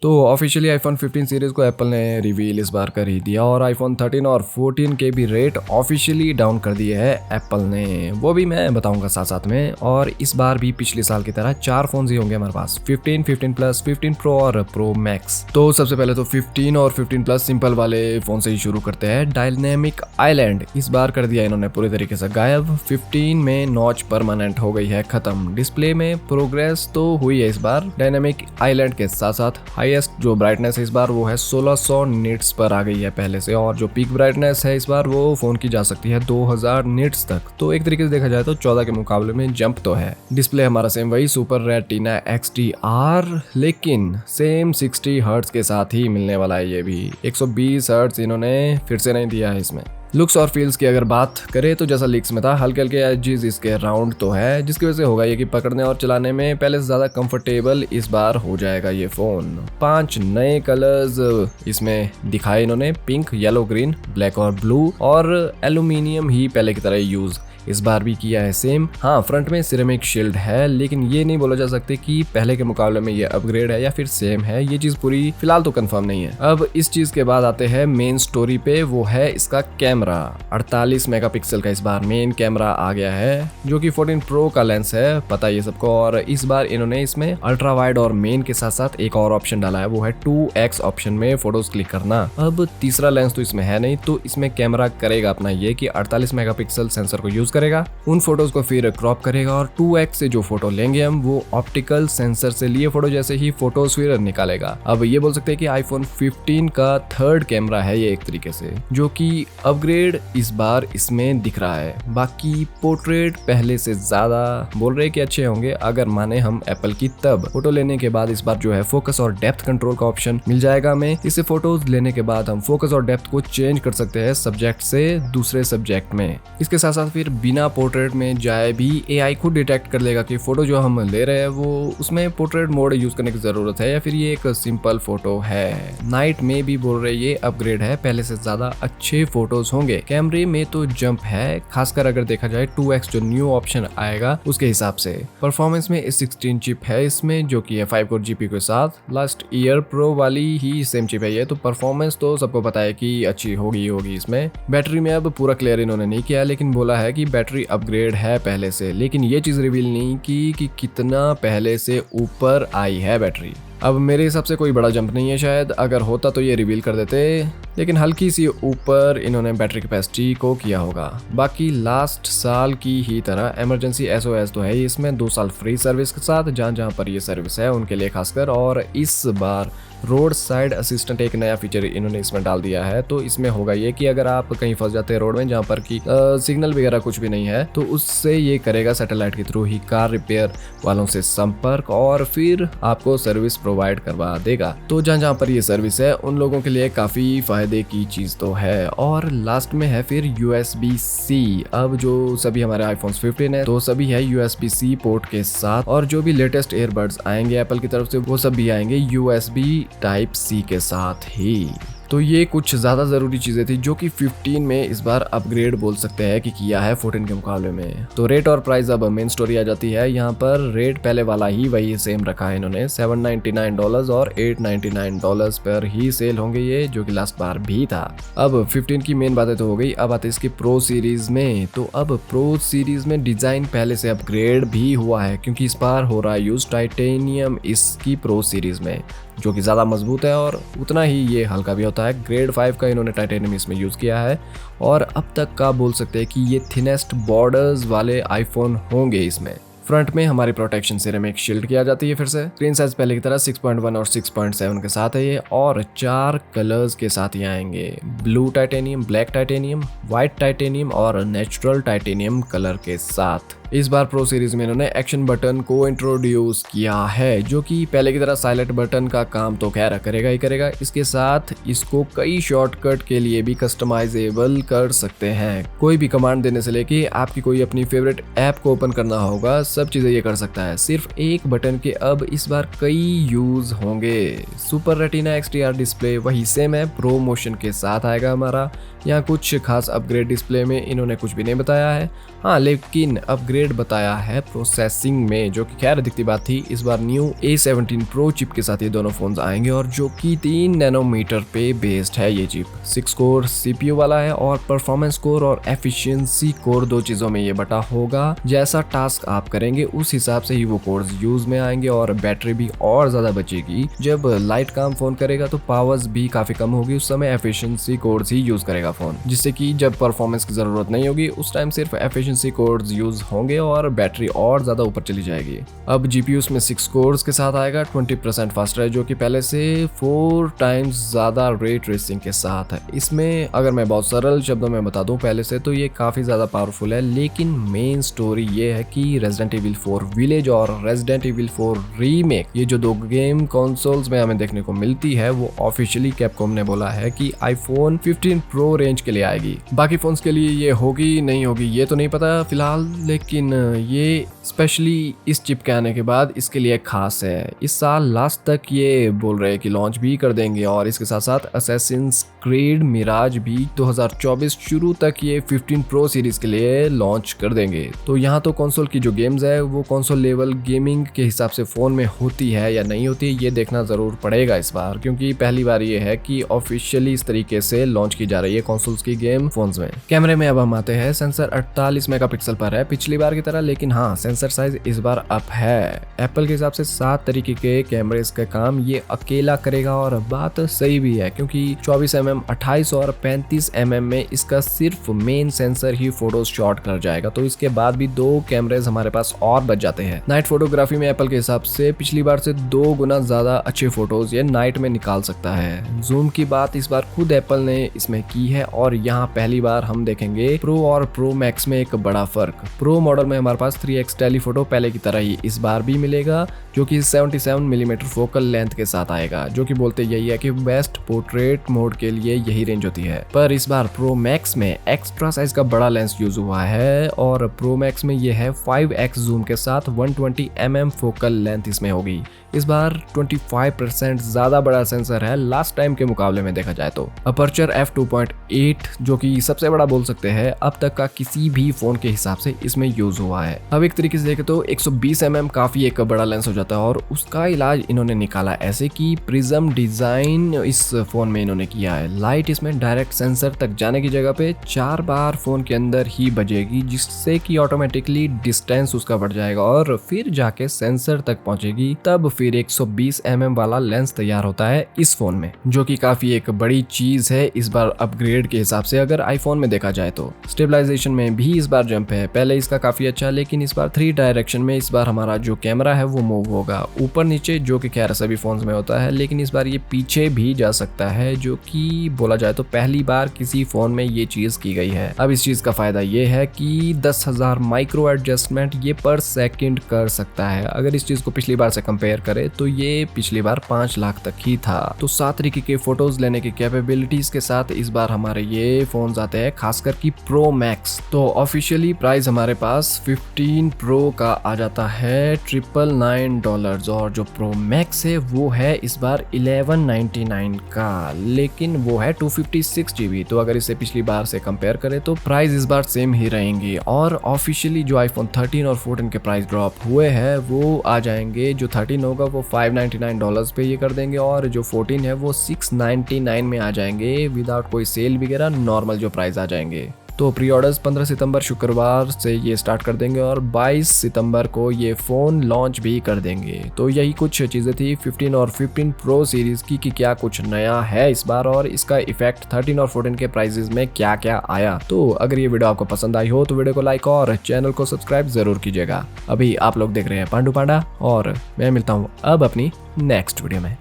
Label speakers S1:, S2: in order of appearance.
S1: तो officially iPhone 15 series को Apple ने रिवील इस बार कर ही दिया और आईफोन 13 और 14 के भी रेट ऑफिशियली डाउन कर दिए है एप्पल ने, वो भी मैं बताऊंगा साथ साथ में। और इस बार भी पिछले साल की तरह 4 फोन ही होंगे हमारे पास, 15, 15 प्लस, 15 प्रो और प्रो मैक्स। तो सबसे पहले तो 15 और 15 प्लस सिंपल वाले फोन से ही शुरू करते हैं। डायनेमिक आइलैंड इस बार कर दिया इन्होंने पूरी तरीके से गायब। 15 में नॉच परमानेंट हो गई है खत्म। डिस्प्ले में प्रोग्रेस तो हुई है इस बार डायनेमिक आइलैंड के साथ साथ। हाईएस्ट जो ब्राइटनेस है इस बार वो है 1600 निट्स पर आ गई है पहले से, और जो पीक ब्राइटनेस है इस बार वो फोन की जा सकती है 2000 निट्स तक। तो एक तरीके से देखा जाए तो 14 के मुकाबले में जंप तो है। डिस्प्ले हमारा सेम वही सुपर रेटिना XDR, लेकिन सेम 60 हर्ट्ज के साथ ही मिलने वाला है। ये भी 120 हर्ट्ज इन्होंने फिर से नहीं दिया है इसमें। लुक्स और फील्स की अगर बात करें तो जैसा लीक्स में था, हल्के हल्के एजेस इसके राउंड तो है, जिसकी वजह से होगा ये कि पकड़ने और चलाने में पहले से ज्यादा कंफर्टेबल इस बार हो जाएगा ये फोन। 5 नए कलर्स इसमें दिखाए इन्होंने, पिंक, येलो, ग्रीन, ब्लैक और ब्लू, और एल्यूमिनियम ही पहले की तरह यूज इस बार भी किया है सेम। हाँ, फ्रंट में सिरेमिक शील्ड है, लेकिन ये नहीं बोला जा सकते कि पहले के मुकाबले में ये अपग्रेड है या फिर सेम है। ये चीज पूरी फिलहाल तो कंफर्म नहीं है। अब इस चीज के बाद आते हैं मेन स्टोरी पे, वो है इसका कैमरा। 48 मेगापिक्सल का इस बार मेन कैमरा आ गया है, जो कि 14 प्रो का लेंस है, पता है ये सबको। और इस बार इन्होंने इसमें अल्ट्रा वाइड और मेन के साथ साथ एक और ऑप्शन डाला है, वो है 2x ऑप्शन में फोटोज क्लिक करना। अब तीसरा लेंस तो इसमें है नहीं, तो इसमें कैमरा करेगा अपना ये कि 48 मेगापिक्सल सेंसर को यूज करेगा, उन फोटोज को फिर क्रॉप करेगा और 2x से जो फोटो लेंगे हम वो ऑप्टिकल सेंसर से लिए फोटो जैसे ही फोटोज फिर निकालेगा। अब ये बोल सकते हैं कि आईफोन 15 का थर्ड कैमरा है ये एक तरीके से, जो कि अपग्रेड इस बार इसमें दिख रहा है। बाकी पोर्ट्रेट पहले से ज्यादा बोल रहे कि अच्छे होंगे अगर माने हम एप्पल की। तब फोटो लेने के बाद इस बार जो है फोकस और डेप्थ कंट्रोल का ऑप्शन मिल जाएगा हमें। इससे फोटोज लेने के बाद हम फोकस और डेप्थ को चेंज कर सकते हैं सब्जेक्ट से दूसरे सब्जेक्ट में। इसके साथ साथ फिर बिना पोर्ट्रेट में जाए भी एआई खुद डिटेक्ट कर लेगा कि फोटो जो हम ले रहे हैं वो उसमें पोर्ट्रेट मोड यूज करने की जरूरत है या फिर ये एक सिंपल फोटो है। नाइट में भी बोल रहे ये अपग्रेड है, पहले से ज्यादा अच्छे फोटोज होंगे। कैमरे में तो जंप है, खासकर अगर देखा जाए 2x जो न्यू ऑप्शन आएगा उसके हिसाब से। परफॉर्मेंस में A16 चिप है इसमें, जो कि है 5 कोर GPU के साथ। लास्ट ईयर प्रो वाली ही सेम चिप है ये, तो परफॉर्मेंस तो सबको पता है कि अच्छी होगी इसमें। बैटरी में अब पूरा क्लियर इन्होंने नहीं किया, लेकिन बोला है कि बैटरी अपग्रेड है पहले से, लेकिन ये चीज रिवील नहीं की कि कितना पहले से ऊपर आई है बैटरी। अब मेरे हिसाब से कोई बड़ा जंप नहीं है शायद, अगर होता तो ये रिवील कर देते, लेकिन हल्की सी ऊपर इन्होंने बैटरी कैपेसिटी को किया होगा। बाकी लास्ट साल की ही तरह इमरजेंसी SOS तो है इसमें, 2 साल फ्री सर्विस के साथ जहाँ पर ये सर्विस है उनके लिए खासकर। और इस बार रोड साइड असिस्टेंट एक नया फीचर इन्होंने इसमें डाल दिया है। तो इसमें होगा ये कि अगर आप कहीं फंस जाते हैं रोड में जहाँ पर की सिग्नल वगैरह कुछ भी नहीं है, तो उससे ये करेगा सैटेलाइट के थ्रू ही कार रिपेयर वालों से संपर्क और फिर आपको सर्विस प्रोवाइड करवा देगा। तो जहाँ पर ये सर्विस है उन लोगों के लिए काफी फायदे की चीज तो है। और लास्ट में है फिर USB-C। अब जो सभी हमारे आईफोन 15 है तो सभी है USB-C पोर्ट के साथ, और जो भी लेटेस्ट ईयरबड्स आएंगे एप्पल की तरफ से वो सब भी आएंगे USB Type-C के साथ ही। तो ये कुछ ज़्यादा ज़रूरी चीज़ें थी जो कि 15 में इस बार अपग्रेड बोल सकते हैं कि किया है 14 के मुकाबले में। तो रेट और प्राइस अब मेन स्टोरी आ जाती है। यहाँ पर रेट पहले वाला ही वही सेम रखा है इन्होंने, $799 और $899 पर ही सेल होंगे ये, जो कि लास्ट बार भी था। अब 15 की मेन बातें तो हो गई, अब आते इसकी प्रो सीरीज में। तो अब प्रो सीरीज में डिज़ाइन पहले से अपग्रेड भी हुआ है, क्योंकि इस बार हो रहा है यूज टाइटेनियम इसकी प्रो सीरीज में, जो कि ज़्यादा मजबूत है और उतना ही ये हल्का भी होता है। ग्रेड 5 का इन्होंने टाइटेनियम इसमें यूज़ किया है, और अब तक का बोल सकते हैं कि ये थिनेस्ट बॉर्डर्स वाले आईफोन होंगे इसमें। फ्रंट में हमारी प्रोटेक्शन सिरेमिक शील्ड की आ जाती है फिर से। स्क्रीन साइज पहले की तरह 6.1 और 6.7 के साथ है ये, और 4 कलर्स के साथ ये आएंगे, blue titanium, black titanium, white titanium और नेचुरल टाइटेनियम कलर के साथ। इस बार प्रो सीरीज में इन्होंने एक्शन बटन को इंट्रोड्यूस किया है, जो कि पहले की तरह साइलेंट बटन का काम तो खैर करेगा ही करेगा, इसके साथ इसको कई शॉर्टकट के लिए भी कस्टमाइजेबल कर सकते हैं। कोई भी कमांड देने से लेके आपकी कोई अपनी फेवरेट ऐप को ओपन करना होगा, सब चीजें ये कर सकता है। सिर्फ एक बटन के अब इस बार कई यूज होंगे। सुपर रेटिना XDR डिस्प्ले वही सेम है, प्रो मोशन के साथ आएगा हमारा। यहाँ कुछ खास अपग्रेड डिस्प्ले में इन्होंने कुछ भी नहीं बताया है। हाँ, लेकिन अपग्रेड अपग्रेड बताया है प्रोसेसिंग में, जो कि खैर दिखती बात थी। इस बार न्यू A17 Pro चिप के साथ ये दोनों फोन्स आएंगे और जो कि 3 नैनोमीटर पे बेस्ड है। ये चिप 6 कोर CPU वाला है और परफॉर्मेंस कोर और एफिशिएंसी कोर दो चीजों में ये बटा होगा। जैसा टास्क आप करेंगे उस हिसाब से ही वो कोर्स यूज में आएंगे और बैटरी भी और ज्यादा बचेगी। जब लाइट काम फोन करेगा तो पावर्स भी काफी कम होगी, उस समय एफिशिएंसी कोर्स ही यूज करेगा फोन, जिससे कि जब परफॉर्मेंस की जरूरत नहीं होगी उस टाइम सिर्फ एफिशिएंसी कोर्स यूज होंगे और बैटरी और ज्यादा ऊपर चली जाएगी। अब जीपीयू में 6 कोर्स के साथ आएगा, 20% फास्टर है, जो कि पहले से 4 टाइम्स ज्यादा रे ट्रेसिंग के साथ है। इसमें अगर मैं बहुत सरल शब्दों में बता दूं पहले से, तो ये काफी ज्यादा पावरफुल है। लेकिन मेन स्टोरी ये है कि रेजिडेंट इविल 4 विलेज और रेजिडेंट इविल 4 रीमेक, ये जो दो गेम कंसोल्स में हमें देखने को मिलती है, वो ऑफिशियली कैपकॉम ने बोला है कि आईफोन 15 प्रो रेंज के लिए आएगी। बाकी फोन्स के लिए ये होगी नहीं होगी ये तो नहीं पता फिलहाल, लेकिन ये स्पेशली इस चिप के आने के बाद इसके लिए खास है। इस साल लास्ट तक ये बोल रहे हैं कि लॉन्च भी कर देंगे और इसके साथ साथ असैसिन्स क्रीड मिराज भी 2024 शुरू तक ये 15 प्रो सीरीज के लिए लॉन्च कर देंगे। तो यहाँ तो कंसोल की जो गेम्स है वो कंसोल लेवल गेमिंग के हिसाब से फोन में होती है या नहीं होती है, ये देखना जरूर पड़ेगा इस बार, क्योंकि पहली बार ये है कि ऑफिशियली इस तरीके से लॉन्च की जा रही है कंसोल्स की गेम फोन्स में। कैमरे में अब हम आते हैं, सेंसर 48 मेगापिक्सल पर है पिछली बार की तरह, लेकिन हाँ सेंसर साइज इस बार अप है। एप्पल के हिसाब से 7 तरीके के कैमरेस का काम ये अकेला करेगा और बात सही भी है, क्योंकि 24mm 28 और 35mm में इसका सिर्फ मेन सेंसर ही फोटोज शॉट कर जाएगा। तो इसके बाद भी 2 कैमरेज हमारे पास और बच जाते हैं। नाइट फोटोग्राफी में एप्पल के हिसाब से पिछली बार से 2 गुना ज्यादा अच्छे फोटोज ये नाइट में निकाल सकता है। जूम की बात इस बार खुद एप्पल ने इसमें की है और यहाँ पहली बार हम देखेंगे प्रो और प्रो मैक्स में एक बड़ा फर्क। प्रो मॉडल में हमारे पास 3x टेलीफोटो पहले की तरह ही इस बार भी मिलेगा, जो कि 77mm फोकल लेंथ के साथ आएगा, जो कि बोलते यही है कि बेस्ट पोर्ट्रेट मोड के लिए यही रेंज होती है। पर इस बार प्रो मैक्स में एक्स्ट्रा साइज का बड़ा लेंस यूज हुआ है और प्रो मैक्स में ये है 5x जूम के साथ 120mm फोकल लेंथ इसमें होगी। इस बार 25% ज्यादा बड़ा सेंसर है लास्ट टाइम के मुकाबले में देखा जाए तो। अपर्चर f2.8 जो कि सबसे बड़ा बोल सकते हैं अब तक का किसी भी फोन के हिसाब से इसमें यूज हुआ है। अब एक तरीके से देखें तो 120mm काफी एक बड़ा लेंस हो जाता है और उसका इलाज इन्होंने निकाला ऐसे कि प्रिज्म डिजाइन इस फोन में इन्होंने किया है। लाइट इसमें डायरेक्ट सेंसर तक जाने की जगह पे 4 बार फोन के अंदर ही बजेगी, जिससे कि ऑटोमेटिकली डिस्टेंस उसका बढ़ जाएगा और फिर जाके सेंसर तक पहुंचेगी। तब फिर 120mm वाला लेंस तैयार होता है इस फोन में, जो कि काफी एक बड़ी चीज है इस बार अपग्रेड के हिसाब से अगर आईफोन में देखा जाए तो। स्टेबलाइजेशन में भी इस बार जंप है, पहले इसका काफी अच्छा, लेकिन इस बार 3 डायरेक्शन में इस बार हमारा जो कैमरा है वो मूव होगा ऊपर नीचे, जो कि खैर सभी फोन्स में होता है, लेकिन इस बार ये पीछे भी जा सकता है, जो कि बोला जाए तो पहली बार किसी फोन में ये चीज की गई है। अब इस चीज का फायदा ये है कि 10,000 माइक्रो एडजस्टमेंट ये पर सेकंड कर सकता है। अगर इस चीज को पिछली बार से कंपेयर करे तो ये पिछली बार 5 लाख तक ही था। तो 7 तरीके के फोटोज लेने की कैपेबिलिटीज के साथ इस बार हमारे ये फोन्स आते हैं, खासकर की प्रो मैक्स। तो ऑफिशियली प्राइस हमारे पास 15 प्रो का आ जाता है $999 और जो प्रो मैक्स है वो है इस बार 1199 का, लेकिन वो है 256GB। तो अगर इसे पिछली बार से कंपेयर करें तो प्राइस इस बार सेम ही रहेंगे। और ऑफिशियली जो आईफोन 13 और 14 के प्राइस ड्रॉप हुए हैं वो आ जाएंगे। जो 13 होगा वो $599 पे ये कर देंगे और जो 14 है वो $699 में आ जाएंगे विदाउट कोई सेल वगैरह, नॉर्मल जो प्राइस आ जाएंगे। तो प्री ऑर्डर्स 15 सितंबर शुक्रवार से ये स्टार्ट कर देंगे और 22 सितंबर को ये फोन लॉन्च भी कर देंगे। तो यही कुछ चीजें थी 15 और 15 प्रो सीरीज की कि क्या कुछ नया है इस बार और इसका इफेक्ट 13 और 14 के प्राइसेस में क्या क्या आया। तो अगर ये वीडियो आपको पसंद आई हो तो वीडियो को लाइक और चैनल को सब्सक्राइब जरूर कीजिएगा। अभी आप लोग देख रहे हैं पांडू पांडा और मैं मिलता हूँ अब अपनी नेक्स्ट वीडियो में।